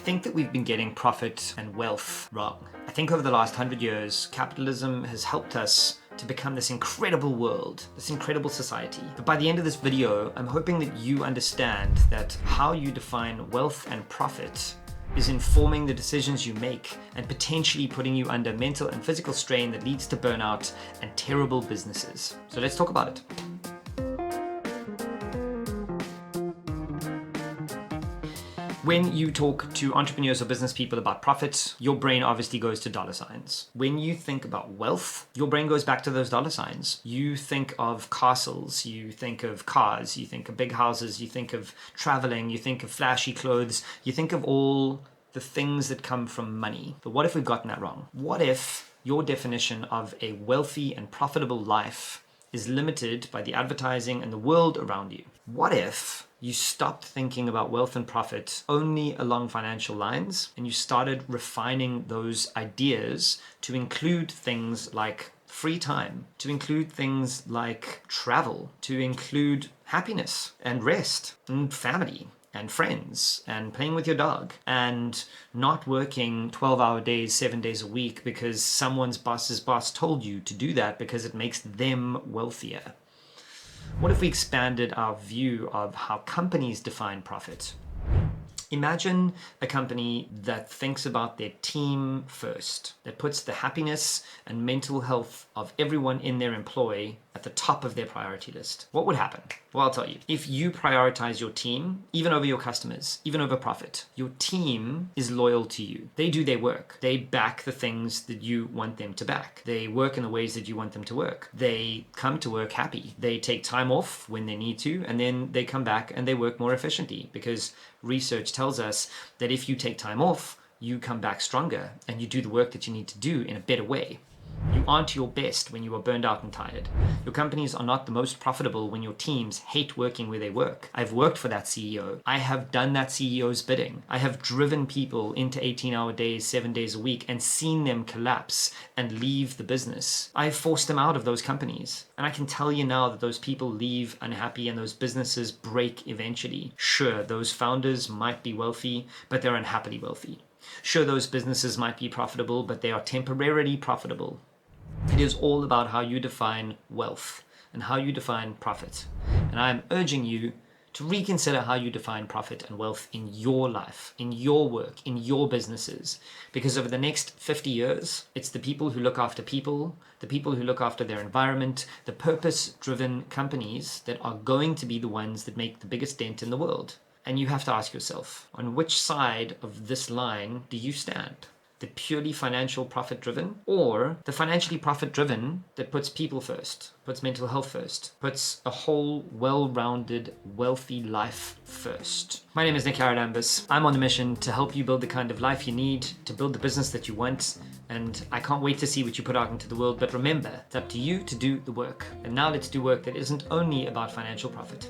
think that we've been getting profit and wealth wrong. I think over the last 100 years, capitalism has helped us to become this incredible world, this incredible society. But by the end of this video, I'm hoping that you understand that how you define wealth and profit is informing the decisions you make and potentially putting you under mental and physical strain that leads to burnout and terrible businesses. So let's talk about it. When you talk to entrepreneurs or business people about profits, your brain obviously goes to dollar signs. When you think about wealth, your brain goes back to those dollar signs. You think of castles, you think of cars, you think of big houses, you think of traveling, you think of flashy clothes, you think of all the things that come from money. But what if we've gotten that wrong? What if your definition of a wealthy and profitable life is limited by the advertising and the world around you? What if you stopped thinking about wealth and profit only along financial lines and you started refining those ideas to include things like free time, to include things like travel, to include happiness and rest and family and friends and playing with your dog and not working 12-hour days, 7 days a week because someone's boss's boss told you to do that because it makes them wealthier? What if we expanded our view of how companies define profit? Imagine a company that thinks about their team first, that puts the happiness and mental health of everyone in their employ at the top of their priority list. What would happen? Well, I'll tell you. If you prioritize your team, even over your customers, even over profit, your team is loyal to you. They do their work. They back the things that you want them to back. They work in the ways that you want them to work. They come to work happy. They take time off when they need to, and then they come back and they work more efficiently because research tells us that if you take time off, you come back stronger and you do the work that you need to do in a better way. You aren't your best when you are burned out and tired. Your companies are not the most profitable when your teams hate working where they work. I've worked for that CEO. I have done that CEO's bidding. I have driven people into 18-hour days, 7 days a week, and seen them collapse and leave the business. I've forced them out of those companies. And I can tell you now that those people leave unhappy and those businesses break eventually. Sure, those founders might be wealthy, but they're unhappily wealthy. Sure, those businesses might be profitable, but they are temporarily profitable. It is all about how you define wealth and how you define profit. And I'm urging you to reconsider how you define profit and wealth in your life, in your work, in your businesses. Because over the next 50 years, it's the people who look after people, the people who look after their environment, the purpose-driven companies that are going to be the ones that make the biggest dent in the world. And you have to ask yourself, on which side of this line do you stand? The purely financial profit-driven, or the financially profit-driven that puts people first, puts mental health first, puts a whole well-rounded, wealthy life first? My name is Nick Harrodambis. I'm on a mission to help you build the kind of life you need to build the business that you want, and I can't wait to see what you put out into the world. But remember, it's up to you to do the work. And now let's do work that isn't only about financial profit.